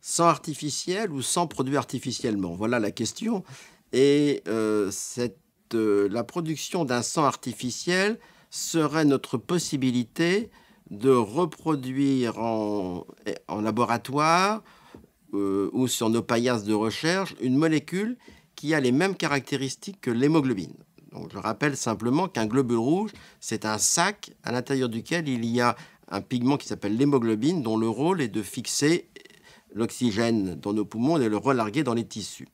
Sang artificiel ou sang produit artificiellement? Voilà la question et la production d'un sang artificiel serait notre possibilité de reproduire en laboratoire, ou sur nos paillasses de recherche, une molécule qui a les mêmes caractéristiques que l'hémoglobine. Donc je rappelle simplement qu'un globule rouge, c'est un sac à l'intérieur duquel il y a un pigment qui s'appelle l'hémoglobine, dont le rôle est de fixer l'oxygène dans nos poumons et de le relarguer dans les tissus.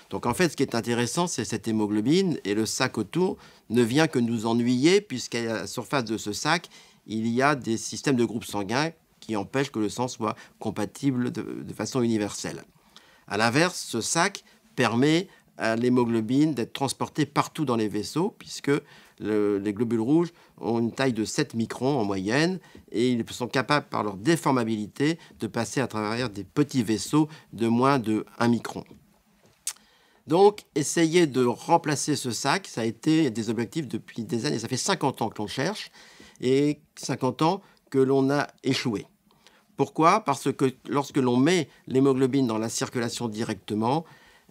Donc en fait, ce qui est intéressant, c'est cette hémoglobine, et le sac autour ne vient que nous ennuyer, puisqu'à la surface de ce sac, il y a des systèmes de groupes sanguins qui empêchent que le sang soit compatible de façon universelle. A l'inverse, ce sac permet à l'hémoglobine d'être transportée partout dans les vaisseaux, puisque les globules rouges ont une taille de 7 microns en moyenne, et ils sont capables, par leur déformabilité, de passer à travers des petits vaisseaux de moins de 1 micron. Donc, essayer de remplacer ce sac, ça a été des objectifs depuis des années. Ça fait 50 ans que l'on cherche, et 50 ans que l'on a échoué. Pourquoi? Parce que lorsque l'on met l'hémoglobine dans la circulation directement,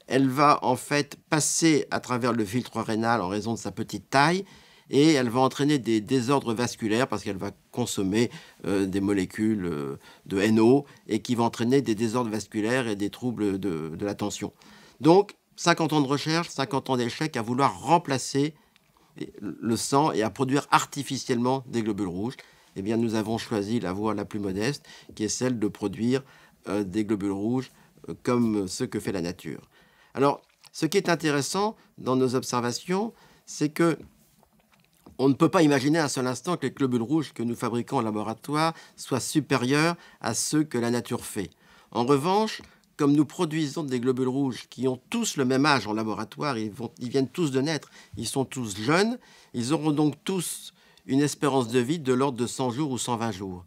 elle va en fait passer à travers le filtre rénal en raison de sa petite taille, et elle va entraîner des désordres vasculaires parce qu'elle va consommer des molécules de NO, et qui vont entraîner des désordres vasculaires et des troubles de la tension. Donc, 50 ans de recherche, 50 ans d'échec à vouloir remplacer le sang et à produire artificiellement des globules rouges. Eh bien, nous avons choisi la voie la plus modeste, qui est celle de produire des globules rouges comme ce que fait la nature. Alors, ce qui est intéressant dans nos observations, c'est que on ne peut pas imaginer un seul instant que les globules rouges que nous fabriquons en laboratoire soient supérieurs à ceux que la nature fait. En revanche, comme nous produisons des globules rouges qui ont tous le même âge en laboratoire, ils viennent tous de naître, ils sont tous jeunes, ils auront donc tous une espérance de vie de l'ordre de 100 jours ou 120 jours.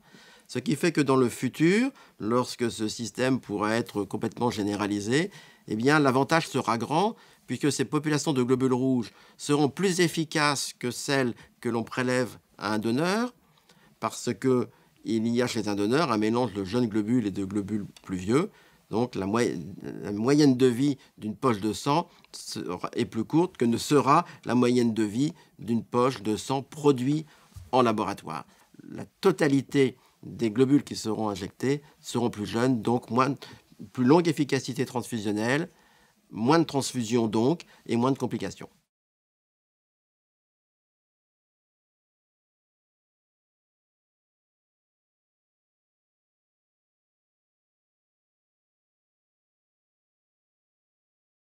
Ce qui fait que dans le futur, lorsque ce système pourra être complètement généralisé, eh bien l'avantage sera grand, puisque ces populations de globules rouges seront plus efficaces que celles que l'on prélève à un donneur, parce qu'il y a chez un donneur un mélange de jeunes globules et de globules plus vieux. Donc la moyenne de vie d'une poche de sang est plus courte que ne sera la moyenne de vie d'une poche de sang produite en laboratoire. La totalité des globules qui seront injectés seront plus jeunes, donc plus longue efficacité transfusionnelle, moins de transfusions donc, et moins de complications.